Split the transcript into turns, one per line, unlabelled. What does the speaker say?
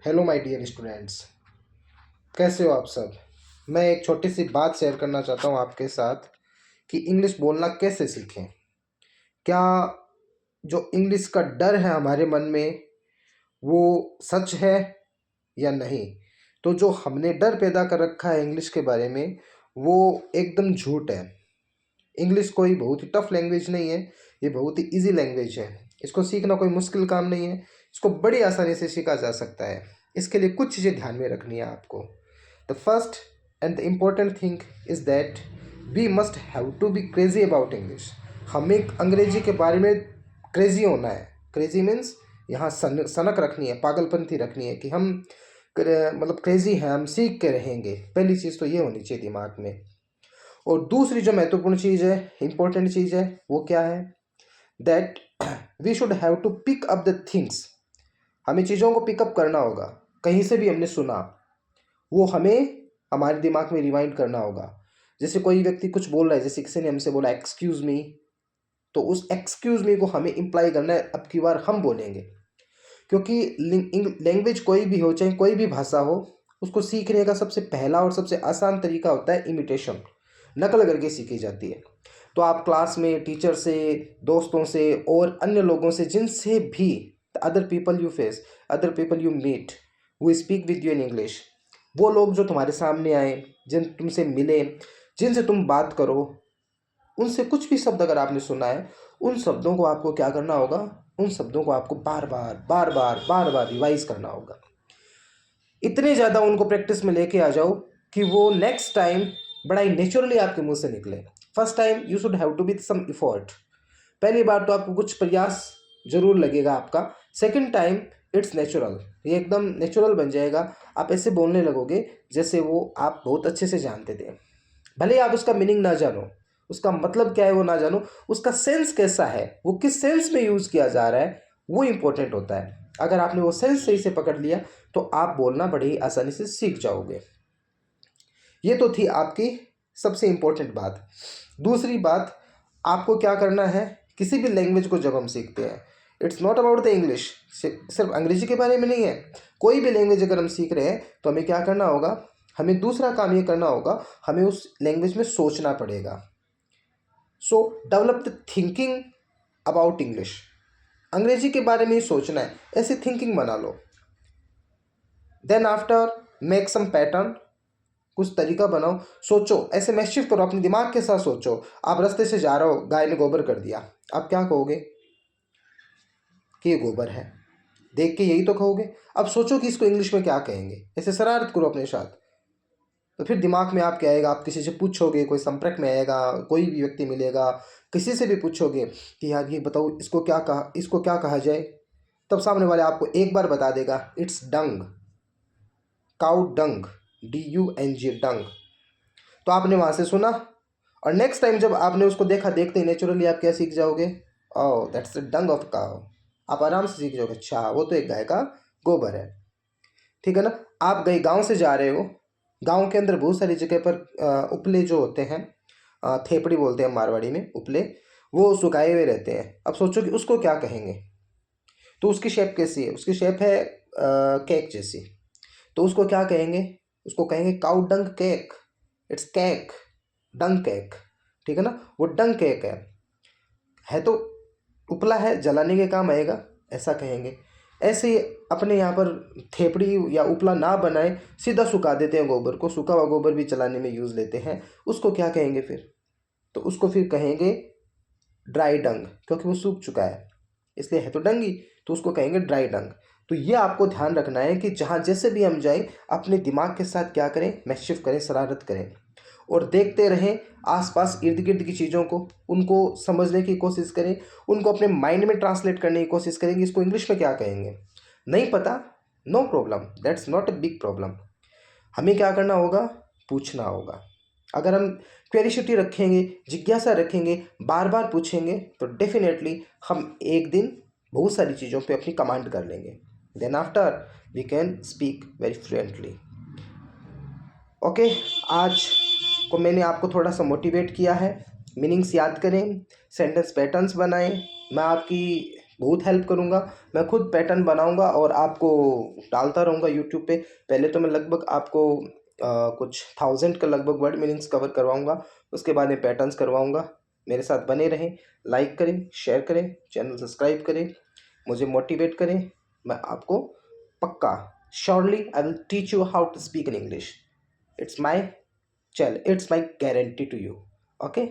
Hello my dear students, कैसे हो आप सब। मैं एक छोटी सी बात शेयर करना चाहता हूँ आपके साथ कि इंग्लिश बोलना कैसे सीखें। क्या जो इंग्लिश का डर है हमारे मन में वो सच है या नहीं। तो जो हमने डर पैदा कर रखा है इंग्लिश के बारे में वो एकदम झूठ है। इंग्लिश कोई बहुत ही टफ लैंग्वेज नहीं है, ये बहुत ही इजी लैंग्वेज है। इसको सीखना कोई मुश्किल काम नहीं है, इसको बड़ी आसानी से सीखा जा सकता है। इसके लिए कुछ चीज़ें ध्यान में रखनी है आपको। The first and the important thing is that we must have to be crazy about English. हमें अंग्रेजी के बारे में क्रेजी होना है। क्रेजी मीन्स यहाँ सनक रखनी है, पागलपंथी रखनी है कि हम मतलब क्रेजी हैं, हम सीख के रहेंगे। पहली चीज़ तो ये होनी चाहिए दिमाग में। और दूसरी जो महत्वपूर्ण चीज़ है, इंपॉर्टेंट चीज़ है, वो क्या है, that we should have to pick up the things. हमें चीज़ों को पिकअप करना होगा। कहीं से भी हमने सुना वो हमें हमारे दिमाग में रिवाइंड करना होगा। जैसे कोई व्यक्ति कुछ बोल रहा है, जैसे किसी ने हमसे बोला एक्सक्यूज़ मी, तो उस एक्सक्यूज़ मी को हमें इम्प्लाई करना है, अब की बार हम बोलेंगे। क्योंकि लैंग्वेज कोई भी हो, चाहे कोई भी भाषा हो, उसको सीखने का सबसे पहला और सबसे आसान तरीका होता है इमिटेशन। नकल करके सीखी जाती है। तो आप क्लास में टीचर से, दोस्तों से और अन्य लोगों से, जिनसे भी other people you face, other people you meet who speak with you in English, वो लोग जो तुम्हारे सामने आए, जिन तुमसे मिले, जिनसे तुम बात करो, उनसे कुछ भी शब्द अगर आपने सुना है, उन शब्दों को आपको क्या करना होगा, उन शब्दों को आपको बार बार बार बार बार बार रिवाइज करना होगा। इतने ज़्यादा उनको प्रैक्टिस में लेके आ जाओ कि वो नेक्स्ट टाइम बड़ा ही नेचुरली आपके मुंह से निकले। First time you should have to with some effort. पहली बार तो आपको कुछ प्रयास जरूर लगेगा आपका। सेकंड टाइम इट्स नेचुरल, ये एकदम नेचुरल बन जाएगा। आप ऐसे बोलने लगोगे जैसे वो आप बहुत अच्छे से जानते थे। भले ही आप उसका मीनिंग ना जानो, उसका मतलब क्या है वो ना जानो, उसका सेंस कैसा है, वो किस सेंस में यूज़ किया जा रहा है, वो इंपॉर्टेंट होता है। अगर आपने वो सेंस सही से पकड़ लिया तो आप बोलना बड़े ही आसानी से सीख जाओगे। ये तो थी आपकी सबसे इम्पोर्टेंट बात। दूसरी बात, आपको क्या करना है, किसी भी लैंग्वेज को जब हम सीखते हैं, it's not about the English, सिर्फ अंग्रेजी के बारे में नहीं है। कोई भी लैंग्वेज अगर हम सीख रहे हैं तो हमें क्या करना होगा, हमें दूसरा काम ये करना होगा, हमें उस लैंग्वेज में सोचना पड़ेगा। सो develop the thinking about English. अंग्रेजी के बारे में ही सोचना है, ऐसी थिंकिंग बना लो। Then after make some pattern, कुछ तरीका बनाओ, सोचो, ऐसे मैशिफ करो, अपने दिमाग के साथ सोचो। आप रास्ते से जा रहे हो, गाय ने गोबर कर दिया, आप क्या कहोगे कि ये गोबर है, देख के यही तो कहोगे। अब सोचो कि इसको इंग्लिश में क्या कहेंगे, ऐसे शरारत करो अपने साथ। तो फिर दिमाग में आप क्या आएगा, आप किसी से पूछोगे, कोई संपर्क में आएगा, कोई भी व्यक्ति मिलेगा, किसी से भी पूछोगे कि यार ये बताओ इसको क्या कहा जाए, तब सामने वाले आपको एक बार बता देगा, it's dung, cow dung, DUNG, dung. तो आपने वहाँ से सुना, और नेक्स्ट टाइम जब आपने उसको देखा, देखते ही नेचुरली आप क्या सीख जाओगे, oh that's the Dang of cow. आप आराम से सीख जाओगे, अच्छा वो तो एक गाय का गोबर है। ठीक है ना। आप गए, गांव से जा रहे हो, गांव के अंदर बहुत सारी जगह पर उपले जो होते हैं, थेपड़ी बोलते हैं मारवाड़ी में, उपले, वो सुखाए हुए रहते हैं। अब सोचो कि उसको क्या कहेंगे। तो उसकी शेप कैसी है, उसकी शेप है केक जैसी। तो उसको क्या कहेंगे, उसको कहेंगे cow dung cake, it's cake, dung cake. ठीक है ना, वो डंग केक है तो उपला है, जलाने के काम आएगा, ऐसा कहेंगे। ऐसे ही अपने यहाँ पर थेपड़ी या उपला ना बनाए, सीधा सुखा देते हैं गोबर को, सूखा हुआ गोबर भी जलाने में यूज़ लेते हैं। उसको क्या कहेंगे फिर, तो उसको फिर कहेंगे ड्राई डंग, क्योंकि वो सूख चुका है, इसलिए है तो डंगी, तो उसको कहेंगे ड्राई डंग। तो ये आपको ध्यान रखना है कि जहाँ जैसे भी हम जाएं, अपने दिमाग के साथ क्या करें, मैशिफ करें, शरारत करें, और देखते रहें आसपास इर्द गिर्द की चीज़ों को, उनको समझने की कोशिश करें, उनको अपने माइंड में ट्रांसलेट करने की कोशिश करें कि इसको इंग्लिश में क्या कहेंगे। नहीं पता, no problem, that's not a big problem. हमें क्या करना होगा, पूछना होगा। अगर हम क्वेरियोसिटी रखेंगे, जिज्ञासा रखेंगे, बार बार पूछेंगे, तो डेफिनेटली हम एक दिन बहुत सारी चीज़ों पे अपनी कमांड कर लेंगे। Then after we can speak very fluently. Okay, आज को मैंने आपको थोड़ा सा मोटिवेट किया है। मीनिंग्स याद करें, सेंटेंस पैटर्न्स बनाएं। मैं आपकी बहुत हेल्प करूँगा। मैं खुद पैटर्न बनाऊँगा और आपको डालता रहूँगा यूट्यूब पे। पहले तो मैं लगभग आपको कुछ 1000 का लगभग वर्ड मीनिंग्स कवर करवाऊँगा, उसके बाद में पैटर्न्स करवाऊँगा। मेरे साथ बने रहें, लाइक करें, शेयर करें, चैनल सब्सक्राइब करें, मुझे मोटिवेट करें। मैं आपको पक्का surely I will teach you how to speak in English. It's my guarantee to you. Okay.